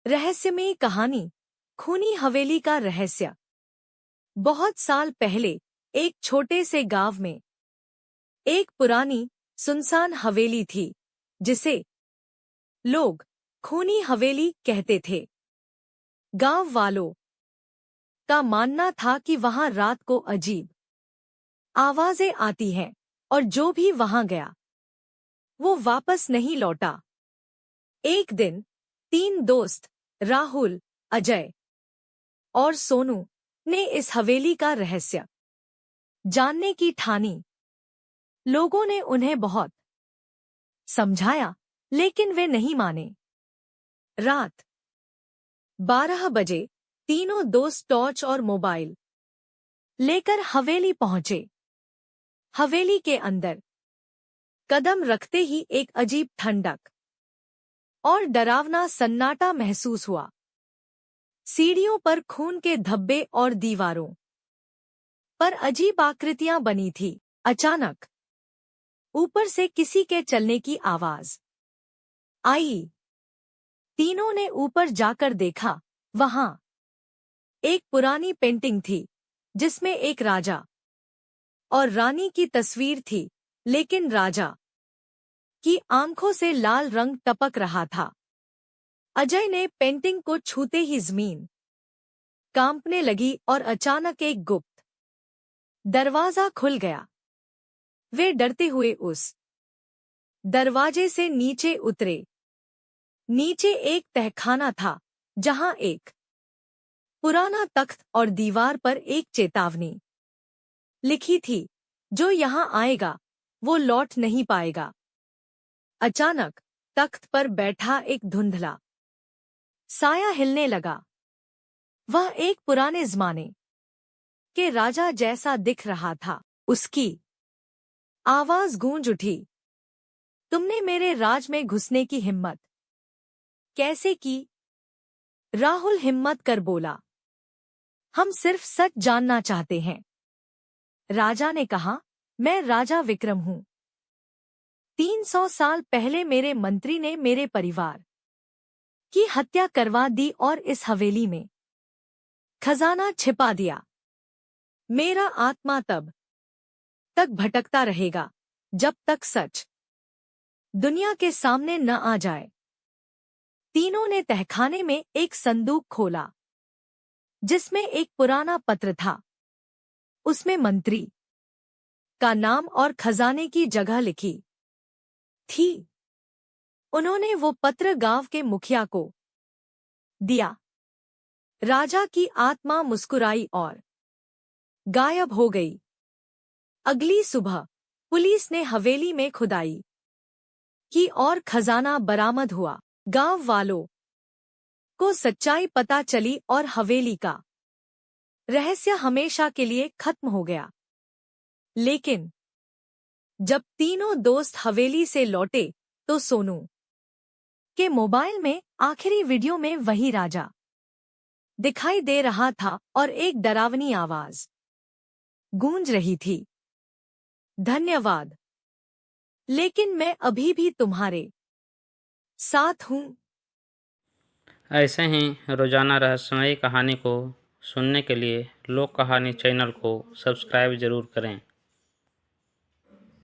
रहस्यमयी कहानी खूनी हवेली का रहस्य। बहुत साल पहले एक छोटे से गांव में एक पुरानी सुनसान हवेली थी जिसे लोग खूनी हवेली कहते थे। गांव वालों का मानना था कि वहां रात को अजीब आवाजें आती हैं और जो भी वहां गया वो वापस नहीं लौटा। एक दिन 3 दोस्त राहुल, अजय और सोनू ने इस हवेली का रहस्य जानने की ठानी। लोगों ने उन्हें बहुत समझाया लेकिन वे नहीं माने। रात 12 बजे तीनों दोस्त टॉर्च और मोबाइल लेकर हवेली पहुंचे। हवेली के अंदर कदम रखते ही एक अजीब ठंडक और डरावना सन्नाटा महसूस हुआ। सीढ़ियों पर खून के धब्बे और दीवारों पर अजीब आकृतियां बनी थी। अचानक ऊपर से किसी के चलने की आवाज आई। तीनों ने ऊपर जाकर देखा। वहां एक पुरानी पेंटिंग थी जिसमें एक राजा और रानी की तस्वीर थी, लेकिन राजा की आंखों से लाल रंग टपक रहा था। अजय ने पेंटिंग को छूते ही जमीन कांपने लगी और अचानक एक गुप्त दरवाजा खुल गया। वे डरते हुए उस दरवाजे से नीचे उतरे। नीचे एक तहखाना था जहां एक पुराना तख्त और दीवार पर एक चेतावनी लिखी थी, जो यहां आएगा वो लौट नहीं पाएगा। अचानक तख्त पर बैठा एक धुंधला साया हिलने लगा। वह एक पुराने जमाने के राजा जैसा दिख रहा था। उसकी आवाज गूंज उठी, तुमने मेरे राज में घुसने की हिम्मत कैसे की? राहुल हिम्मत कर बोला, हम सिर्फ सच जानना चाहते हैं। राजा ने कहा, मैं राजा विक्रम हूं। 300 साल पहले मेरे मंत्री ने मेरे परिवार की हत्या करवा दी और इस हवेली में खजाना छिपा दिया। मेरा आत्मा तब तक भटकता रहेगा जब तक सच दुनिया के सामने न आ जाए। तीनों ने तहखाने में एक संदूक खोला जिसमें एक पुराना पत्र था। उसमें मंत्री का नाम और खजाने की जगह लिखी थी। उन्होंने वो पत्र गांव के मुखिया को दिया। राजा की आत्मा मुस्कुराई और गायब हो गई। अगली सुबह पुलिस ने हवेली में खुदाई की और खजाना बरामद हुआ। गांव वालों को सच्चाई पता चली और हवेली का रहस्य हमेशा के लिए खत्म हो गया। लेकिन जब तीनों दोस्त हवेली से लौटे तो सोनू के मोबाइल में आखिरी वीडियो में वही राजा दिखाई दे रहा था और एक डरावनी आवाज गूंज रही थी, धन्यवाद, लेकिन मैं अभी भी तुम्हारे साथ हूं। ऐसे ही रोजाना रहस्यमयी कहानी को सुनने के लिए लोक कहानी चैनल को सब्सक्राइब जरूर करें।